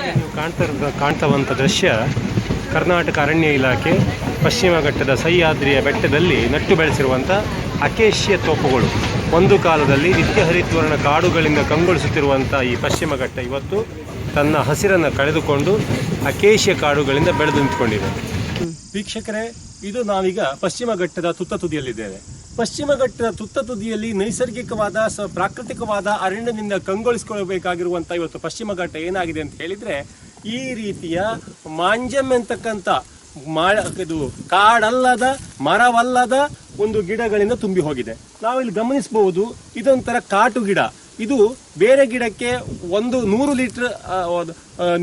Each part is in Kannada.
ನೀವು ಕಾಣ್ತವಂಥ ದೃಶ್ಯ ಕರ್ನಾಟಕ ಅರಣ್ಯ ಇಲಾಖೆ ಪಶ್ಚಿಮ ಘಟ್ಟದ ಸಹ್ಯಾದ್ರಿಯ ಬೆಟ್ಟದಲ್ಲಿ ನಟ್ಟು ಬೆಳೆಸಿರುವಂಥ ಅಕೇಶಿಯ ತೋಪುಗಳು. ಒಂದು ಕಾಲದಲ್ಲಿ ನಿತ್ಯ ಹರಿದ್ವರ್ಣ ಕಾಡುಗಳಿಂದ ಕಂಗೊಳಿಸುತ್ತಿರುವಂಥ ಈ ಪಶ್ಚಿಮ ಘಟ್ಟ ಇವತ್ತು ತನ್ನ ಹಸಿರನ್ನು ಕಳೆದುಕೊಂಡು ಅಕೇಶಿಯ ಕಾಡುಗಳಿಂದ ಬೆಳೆದು ನಿಂತುಕೊಂಡಿದೆ. ವೀಕ್ಷಕರೇ, ಇದು ನಾವೀಗ ಪಶ್ಚಿಮ ಘಟ್ಟದ ತುತ್ತ ತುದಿಯಲ್ಲಿದ್ದೇವೆ. ಪಶ್ಚಿಮ ಘಟ್ಟದ ತುತ್ತ ತುದಿಯಲ್ಲಿ ನೈಸರ್ಗಿಕವಾದ ಪ್ರಾಕೃತಿಕವಾದ ಅರಣ್ಯದಿಂದ ಕಂಗೊಳಿಸಿಕೊಳ್ಳಬೇಕಾಗಿರುವಂಥ ಇವತ್ತು ಪಶ್ಚಿಮ ಘಟ್ಟ ಏನಾಗಿದೆ ಅಂತ ಹೇಳಿದರೆ, ಈ ರೀತಿಯ ಮಾಂಜಮ್ ಅಂತಕ್ಕಂಥ ಇದು ಕಾಡಲ್ಲದ ಮರವಲ್ಲದ ಒಂದು ಗಿಡಗಳಿಂದ ತುಂಬಿ ಹೋಗಿದೆ. ನಾವಿಲ್ಲಿ ಗಮನಿಸಬಹುದು, ಇದೊಂಥರ ಕಾಟು ಗಿಡ. ಇದು ಬೇರೆ ಗಿಡಕ್ಕೆ 100 ಲೀಟರ್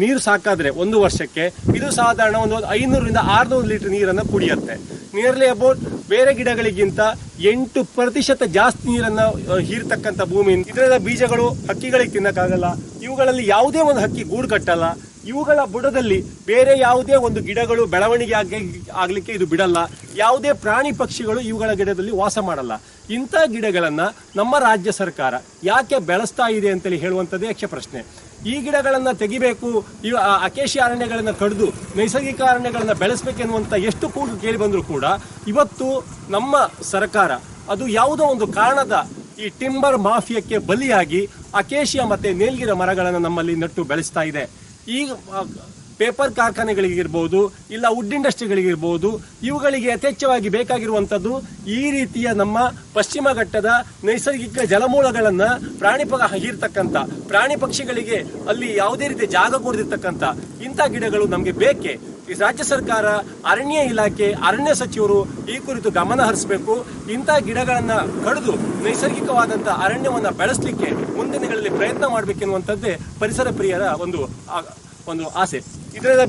ನೀರು ಸಾಕಾದ್ರೆ ಒಂದು ವರ್ಷಕ್ಕೆ ಇದು ಸಾಧಾರಣ ಒಂದು 500ರಿಂದ 600 ಲೀಟರ್ ನೀರನ್ನು ಕುಡಿಯುತ್ತೆ. ನಿಯರ್ಲಿ ಅಬೌಟ್ ಬೇರೆ ಗಿಡಗಳಿಗಿಂತ 8% ಜಾಸ್ತಿ ನೀರನ್ನು ಹೀರ್ತಕ್ಕಂಥ ಭೂಮಿ. ಇದರ ಬೀಜಗಳು ಹಕ್ಕಿಗಳಿಗೆ ತಿನ್ನಕ್ಕಾಗಲ್ಲ. ಇವುಗಳಲ್ಲಿ ಯಾವುದೇ ಒಂದು ಹಕ್ಕಿ ಗೂಡು ಕಟ್ಟಲ್ಲ. ಇವುಗಳ ಬುಡದಲ್ಲಿ ಬೇರೆ ಯಾವುದೇ ಒಂದು ಗಿಡಗಳು ಬೆಳವಣಿಗೆ ಆಗಲಿಕ್ಕೆ ಇದು ಬಿಡಲ್ಲ. ಯಾವುದೇ ಪ್ರಾಣಿ ಪಕ್ಷಿಗಳು ಇವುಗಳ ಗಿಡದಲ್ಲಿ ವಾಸ ಮಾಡಲ್ಲ. ಇಂಥ ಗಿಡಗಳನ್ನು ನಮ್ಮ ರಾಜ್ಯ ಸರ್ಕಾರ ಯಾಕೆ ಬೆಳೆಸ್ತಾ ಇದೆ ಅಂತೇಳಿ ಹೇಳುವಂಥದ್ದೇ ಯಕ್ಷ ಪ್ರಶ್ನೆ. ಈ ಗಿಡಗಳನ್ನು ತೆಗಿಬೇಕು, ಈ ಅಕೇಶಿ ಅರಣ್ಯಗಳನ್ನು ಕಡಿದು ನೈಸರ್ಗಿಕ ಅರಣ್ಯಗಳನ್ನು ಬೆಳೆಸಬೇಕೆನ್ನುವಂಥ ಎಷ್ಟು ಕೂಗು ಕೇಳಿ ಬಂದರೂ ಕೂಡ ಇವತ್ತು ನಮ್ಮ ಸರ್ಕಾರ ಅದು ಯಾವುದೋ ಒಂದು ಕಾರಣದ ಈ ಟಿಂಬರ್ ಮಾಫಿಯಾಕ್ಕೆ ಬಲಿಯಾಗಿ ಅಕೇಶಿಯ ಮತ್ತು ನೇಲ್ಗಿರ ಮರಗಳನ್ನು ನಮ್ಮಲ್ಲಿ ನಟ್ಟು ಬೆಳೆಸ್ತಾ ಇದೆ. ಈ ಪೇಪರ್ ಕಾರ್ಖಾನೆಗಳಿಗಿರ್ಬೋದು, ಇಲ್ಲ ವುಡ್ ಇಂಡಸ್ಟ್ರಿಗಳಿಗಿರ್ಬೋದು, ಇವುಗಳಿಗೆ ಯಥೇಚ್ಛವಾಗಿ ಬೇಕಾಗಿರುವಂಥದ್ದು ಈ ರೀತಿಯ ನಮ್ಮ ಪಶ್ಚಿಮ ಘಟ್ಟದ ನೈಸರ್ಗಿಕ ಜಲಮೂಲಗಳನ್ನು ಹೀರ್ತಕ್ಕಂಥ ಪ್ರಾಣಿ ಪಕ್ಷಿಗಳಿಗೆ ಅಲ್ಲಿ ಯಾವುದೇ ರೀತಿಯ ಜಾಗ ಕೊಡದಿರ್ತಕ್ಕಂಥ ಇಂಥ ಗಿಡಗಳು ನಮಗೆ ಬೇಕೇ. ಈ ರಾಜ್ಯ ಸರ್ಕಾರ, ಅರಣ್ಯ ಇಲಾಖೆ, ಅರಣ್ಯ ಸಚಿವರು ಈ ಕುರಿತು ಗಮನ ಹರಿಸಬೇಕು. ಇಂಥ ಗಿಡಗಳನ್ನು ಕಡಿದು ನೈಸರ್ಗಿಕವಾದಂಥ ಅರಣ್ಯವನ್ನು ಬೆಳೆಸಲಿಕ್ಕೆ ಮುಂದಿನ ದಿನಗಳಲ್ಲಿ ಪ್ರಯತ್ನ ಮಾಡಬೇಕೆನ್ನುವಂಥದ್ದೇ ಪರಿಸರ ಪ್ರಿಯರ ಒಂದು ಆಸೆ. ಇದರ